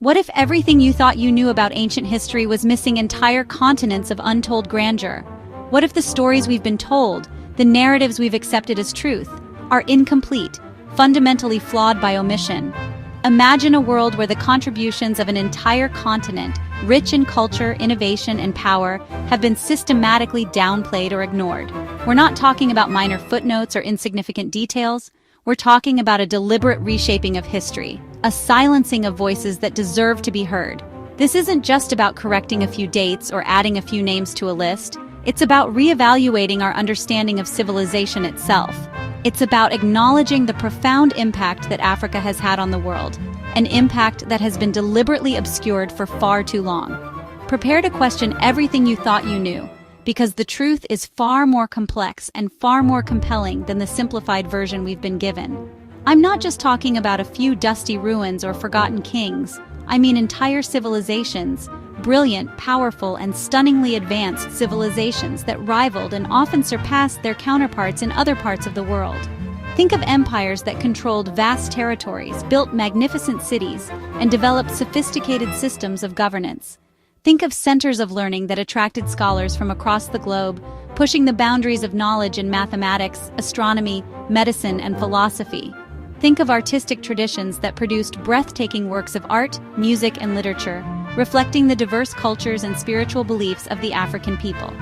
What if everything you thought you knew about ancient history was missing entire continents of untold grandeur? What if the stories we've been told, the narratives we've accepted as truth, are incomplete, fundamentally flawed by omission? Imagine a world where the contributions of an entire continent, rich in culture, innovation, and power, have been systematically downplayed or ignored. We're not talking about minor footnotes or insignificant details. We're talking about a deliberate reshaping of history, a silencing of voices that deserve to be heard. This isn't just about correcting a few dates or adding a few names to a list. It's about reevaluating our understanding of civilization itself. It's about acknowledging the profound impact that Africa has had on the world, an impact that has been deliberately obscured for far too long. Prepare to question everything you thought you knew, because the truth is far more complex and far more compelling than the simplified version we've been given. I'm not just talking about a few dusty ruins or forgotten kings. I mean entire civilizations, brilliant, powerful, and stunningly advanced civilizations that rivaled and often surpassed their counterparts in other parts of the world. Think of empires that controlled vast territories, built magnificent cities, and developed sophisticated systems of governance. Think of centers of learning that attracted scholars from across the globe, pushing the boundaries of knowledge in mathematics, astronomy, medicine, and philosophy. Think of artistic traditions that produced breathtaking works of art, music, and literature, reflecting the diverse cultures and spiritual beliefs of the African people.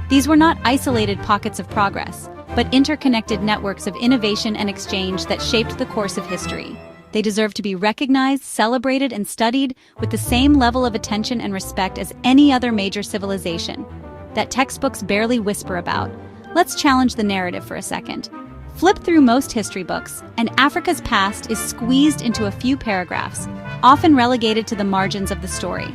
These were not isolated pockets of progress, but interconnected networks of innovation and exchange that shaped the course of history. They deserve to be recognized, celebrated, and studied with the same level of attention and respect as any other major civilization that textbooks barely whisper about. Let's challenge the narrative for a second. Flip through most history books, and Africa's past is squeezed into a few paragraphs, often relegated to the margins of the story.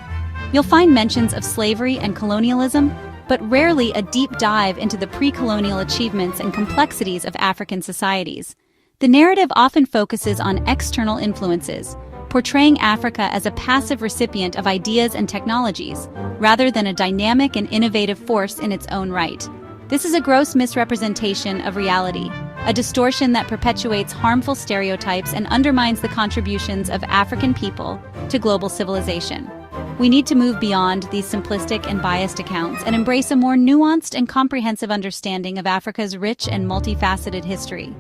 You'll find mentions of slavery and colonialism, but rarely a deep dive into the pre-colonial achievements and complexities of African societies. The narrative often focuses on external influences, portraying Africa as a passive recipient of ideas and technologies, rather than a dynamic and innovative force in its own right. This is a gross misrepresentation of reality, a distortion that perpetuates harmful stereotypes and undermines the contributions of African people to global civilization. We need to move beyond these simplistic and biased accounts and embrace a more nuanced and comprehensive understanding of Africa's rich and multifaceted history.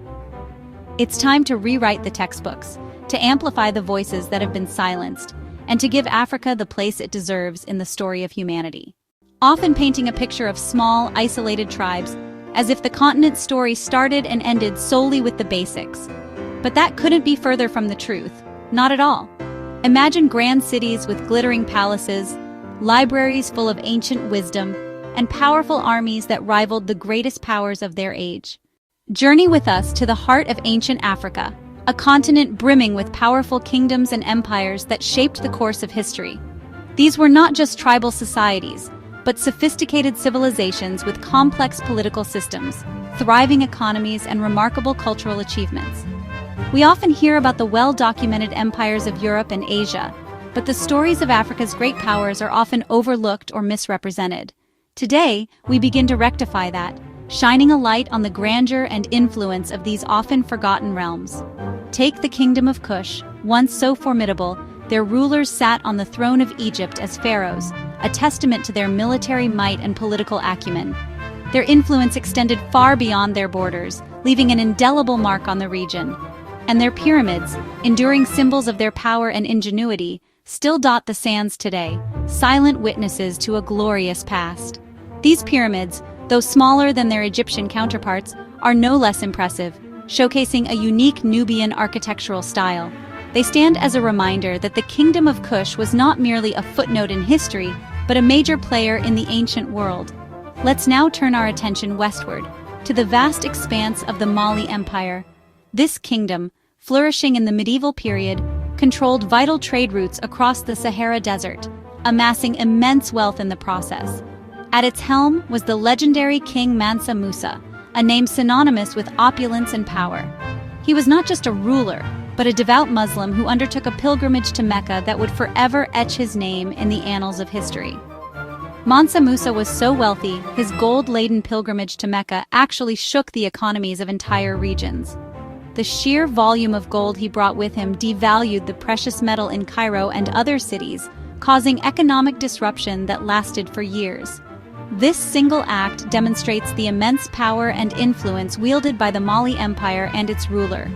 It's time to rewrite the textbooks, to amplify the voices that have been silenced, and to give Africa the place it deserves in the story of humanity. Often painting a picture of small, isolated tribes, as if the continent's story started and ended solely with the basics. But that couldn't be further from the truth. Not at all. Imagine grand cities with glittering palaces, libraries full of ancient wisdom, and powerful armies that rivaled the greatest powers of their age. Journey with us to the heart of ancient Africa, a continent brimming with powerful kingdoms and empires that shaped the course of history. These were not just tribal societies, but sophisticated civilizations with complex political systems, thriving economies, and remarkable cultural achievements. We often hear about the well-documented empires of Europe and Asia, but the stories of Africa's great powers are often overlooked or misrepresented. Today, we begin to rectify that, shining a light on the grandeur and influence of these often forgotten realms. Take the Kingdom of Kush, once so formidable, their rulers sat on the throne of Egypt as pharaohs, a testament to their military might and political acumen. Their influence extended far beyond their borders, leaving an indelible mark on the region. And their pyramids, enduring symbols of their power and ingenuity, still dot the sands today, silent witnesses to a glorious past. These pyramids, though smaller than their Egyptian counterparts, are no less impressive, showcasing a unique Nubian architectural style. They stand as a reminder that the Kingdom of Kush was not merely a footnote in history, but a major player in the ancient world. Let's now turn our attention westward, to the vast expanse of the Mali Empire. This kingdom, flourishing in the medieval period, controlled vital trade routes across the Sahara Desert, amassing immense wealth in the process. At its helm was the legendary King Mansa Musa, a name synonymous with opulence and power. He was not just a ruler, but a devout Muslim who undertook a pilgrimage to Mecca that would forever etch his name in the annals of history. Mansa Musa was so wealthy, his gold-laden pilgrimage to Mecca actually shook the economies of entire regions. The sheer volume of gold he brought with him devalued the precious metal in Cairo and other cities, causing economic disruption that lasted for years. This single act demonstrates the immense power and influence wielded by the Mali Empire and its ruler.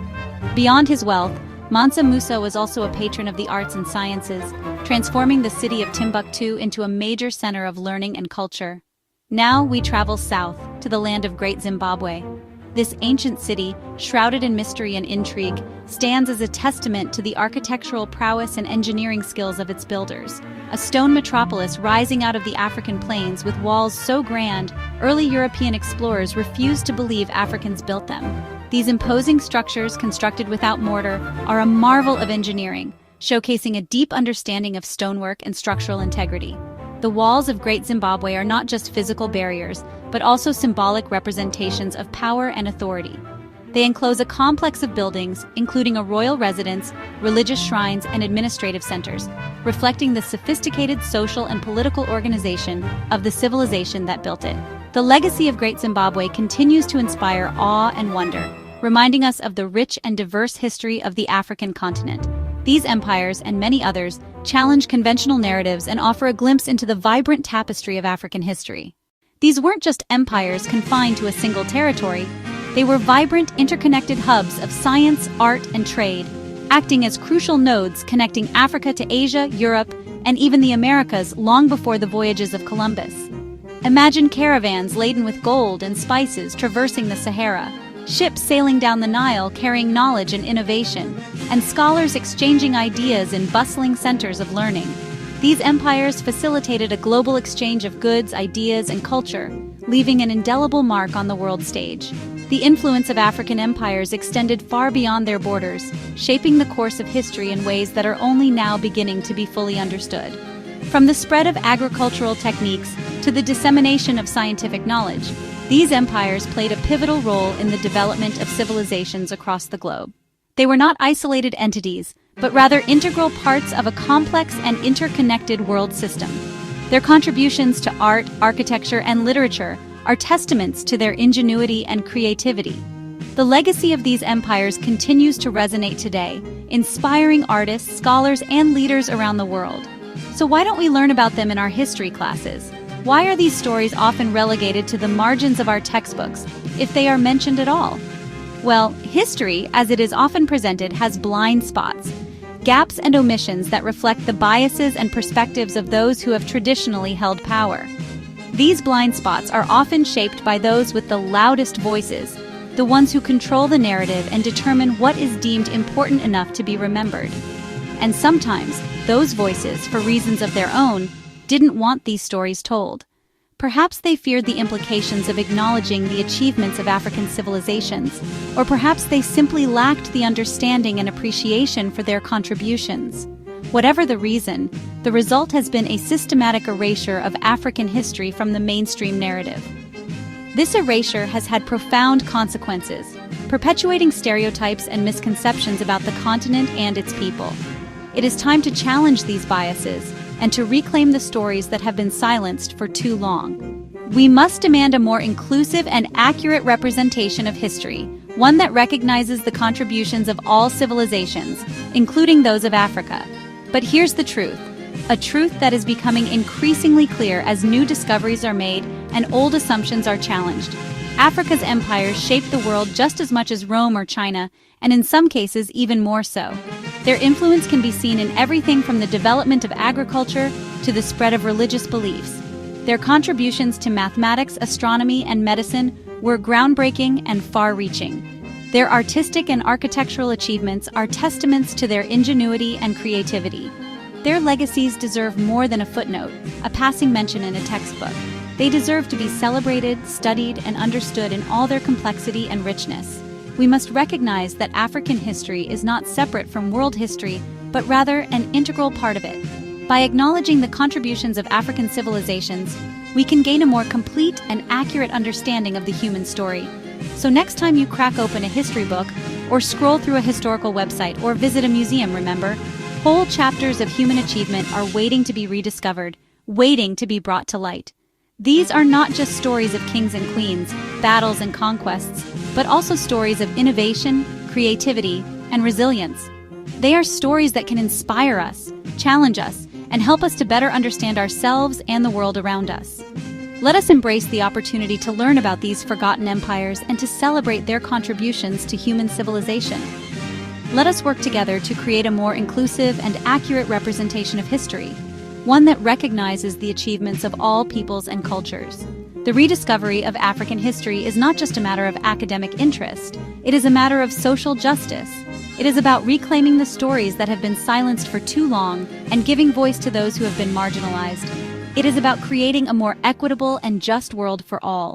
Beyond his wealth, Mansa Musa was also a patron of the arts and sciences, transforming the city of Timbuktu into a major center of learning and culture. Now we travel south, to the land of Great Zimbabwe. This ancient city, shrouded in mystery and intrigue, stands as a testament to the architectural prowess and engineering skills of its builders. A stone metropolis rising out of the African plains with walls so grand, early European explorers refused to believe Africans built them. These imposing structures, constructed without mortar, are a marvel of engineering, showcasing a deep understanding of stonework and structural integrity. The walls of Great Zimbabwe are not just physical barriers, but also symbolic representations of power and authority. They enclose a complex of buildings, including a royal residence, religious shrines, and administrative centers, reflecting the sophisticated social and political organization of the civilization that built it. The legacy of Great Zimbabwe continues to inspire awe and wonder, reminding us of the rich and diverse history of the African continent. These empires, and many others, challenge conventional narratives and offer a glimpse into the vibrant tapestry of African history. These weren't just empires confined to a single territory. They were vibrant, interconnected hubs of science, art, and trade, acting as crucial nodes connecting Africa to Asia, Europe, and even the Americas long before the voyages of Columbus. Imagine caravans laden with gold and spices traversing the Sahara, ships sailing down the Nile carrying knowledge and innovation, and scholars exchanging ideas in bustling centers of learning. These empires facilitated a global exchange of goods, ideas, and culture, leaving an indelible mark on the world stage. The influence of African empires extended far beyond their borders, shaping the course of history in ways that are only now beginning to be fully understood. From the spread of agricultural techniques to the dissemination of scientific knowledge, these empires played a pivotal role in the development of civilizations across the globe. They were not isolated entities, but rather integral parts of a complex and interconnected world system. Their contributions to art, architecture, and literature are testaments to their ingenuity and creativity. The legacy of these empires continues to resonate today, inspiring artists, scholars, and leaders around the world. So why don't we learn about them in our history classes? Why are these stories often relegated to the margins of our textbooks, if they are mentioned at all? Well, history, as it is often presented, has blind spots, gaps and omissions that reflect the biases and perspectives of those who have traditionally held power. These blind spots are often shaped by those with the loudest voices, the ones who control the narrative and determine what is deemed important enough to be remembered. And sometimes, those voices, for reasons of their own, didn't want these stories told. Perhaps they feared the implications of acknowledging the achievements of African civilizations, or perhaps they simply lacked the understanding and appreciation for their contributions. Whatever the reason, the result has been a systematic erasure of African history from the mainstream narrative. This erasure has had profound consequences, perpetuating stereotypes and misconceptions about the continent and its people. It is time to challenge these biases and to reclaim the stories that have been silenced for too long. We must demand a more inclusive and accurate representation of history, one that recognizes the contributions of all civilizations, including those of Africa. But here's the truth, a truth that is becoming increasingly clear as new discoveries are made and old assumptions are challenged. Africa's empires shaped the world just as much as Rome or China, and in some cases even more so. Their influence can be seen in everything from the development of agriculture to the spread of religious beliefs. Their contributions to mathematics, astronomy, and medicine were groundbreaking and far-reaching. Their artistic and architectural achievements are testaments to their ingenuity and creativity. Their legacies deserve more than a footnote, a passing mention in a textbook. They deserve to be celebrated, studied, and understood in all their complexity and richness. We must recognize that African history is not separate from world history, but rather an integral part of it. By acknowledging the contributions of African civilizations, we can gain a more complete and accurate understanding of the human story. So next time you crack open a history book, or scroll through a historical website, or visit a museum, remember, whole chapters of human achievement are waiting to be rediscovered, waiting to be brought to light. These are not just stories of kings and queens, battles and conquests, but also stories of innovation, creativity, and resilience. They are stories that can inspire us, challenge us, and help us to better understand ourselves and the world around us. Let us embrace the opportunity to learn about these forgotten empires and to celebrate their contributions to human civilization. Let us work together to create a more inclusive and accurate representation of history, one that recognizes the achievements of all peoples and cultures. The rediscovery of African history is not just a matter of academic interest, it is a matter of social justice. It is about reclaiming the stories that have been silenced for too long and giving voice to those who have been marginalized. It is about creating a more equitable and just world for all.